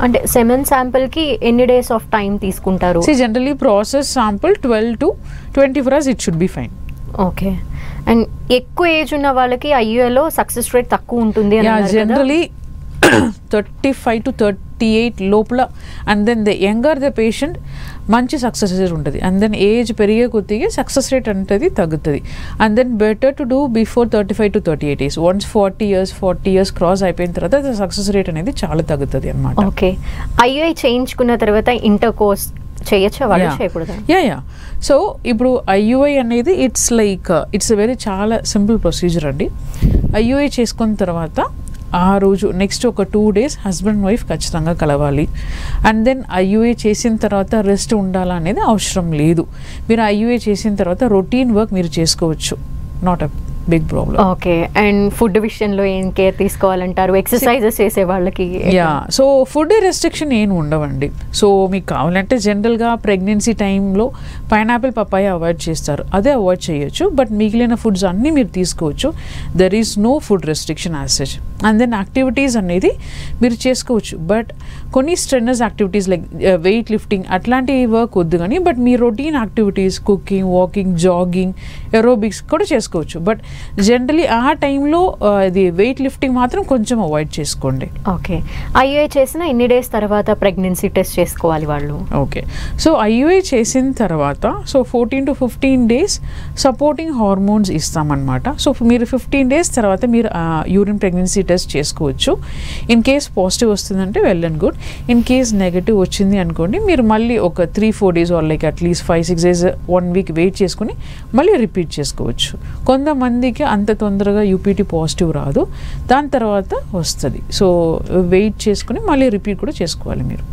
అంటే సెమెన్ శాంపిల్కి ఎన్ని days of time తీసుకుంటారు? Generally process sample 12 to 24 hours it should be fine. Okay. And ఎక్కువ age ఉన్న వాళ్ళకి ఐయుఐలో సక్సెస్ రేట్ తక్కువ ఉంటుంది జనరలీ 35 to 38 లోపల. And then the younger the patient మంచి సక్సెస్ రేట్ ఉంటుంది. అండ్ దెన్ ఏజ్ పెరిగే కొద్దిగా సక్సెస్ రేట్ అనేది తగ్గుతుంది. And then better to do before 35 to 38 days. Once 40 years cross అయిపోయిన తర్వాత సక్సెస్ రేట్ అనేది చాలా తగ్గుతుంది అనమాట. ఓకే. ఐయుఐ చేయించుకున్న తర్వాత ఇంటర్ కోర్స్ చేయొచ్చా వాళ్ళు, చేయకూడదా? యా సో ఇప్పుడు ఐయుఐ అనేది ఇట్స్ వెరీ చాలా సింపుల్ ప్రొసీజర్ అండి. ఐయుఐ చేసుకున్న తర్వాత ఆ రోజు నెక్స్ట్ ఒక 2 days హస్బెండ్ వైఫ్ ఖచ్చితంగా కలవాలి. అండ్ దెన్ ఐయుఐ చేసిన తర్వాత రెస్ట్ ఉండాలా అనేది అవసరం లేదు. మీరు ఐయుఐ చేసిన తర్వాత రొటీన్ వర్క్ మీరు చేసుకోవచ్చు, not a big problem. Okay. And food విషయంలో ఏం కేర్ తీసుకోవాలంటారు? ఎక్సర్సైజెస్ చేసే వాళ్ళకి సో ఫుడ్ రెస్ట్రిక్షన్ ఏం ఉండవండి. సో మీకు కావాలంటే జనరల్గా ప్రెగ్నెన్సీ టైంలో పైనాపిల్ పపాయ అవాయిడ్ చేస్తారు, అదే అవాయిడ్ చేయొచ్చు. బట్ మిగిలిన ఫుడ్స్ అన్నీ మీరు తీసుకోవచ్చు. There is no food restriction as such. And then activities అనేది మీరు చేసుకోవచ్చు. బట్ కొన్ని strenuous activities like weight lifting అట్లాంటి వర్క్ వద్దు కానీ బట్ మీ routine activities cooking, walking, jogging, aerobics కూడా చేసుకోవచ్చు. బట్ జనరలీ ఆ టైంలో ఇది వెయిట్ లిఫ్టింగ్ మాత్రం కొంచెం అవాయిడ్ చేసుకోండి. ఓకే. ఐయుఐ చేసిన ఎన్ని డేస్ తర్వాత ప్రెగ్నెన్సీ టెస్ట్ చేసుకోవాలి వాళ్ళు? ఓకే. సో ఐయుఐ చేసిన తర్వాత 14 to 15 days సపోర్టింగ్ హార్మోన్స్ ఇస్తామన్నమాట. సో మీరు 15 days తర్వాత మీరు యూరిన్ ప్రెగ్నెన్సీ టెస్ట్ చేసుకోవచ్చు. ఇన్ కేస్ పాజిటివ్ వస్తుందంటే well and good. In case negative వచ్చింది అనుకోండి, మీరు మళ్ళీ ఒక 3-4 days or like at least 5-6 days 1 week wait చేసుకుని మళ్ళీ రిపీట్ చేసుకోవచ్చు. కొంతమందికి అంత తొందరగా యూపీటీ పాజిటివ్ రాదు, దాని తర్వాత వస్తుంది. సో వెయిట్ చేసుకుని మళ్ళీ రిపీట్ కూడా చేసుకోవాలి మీరు.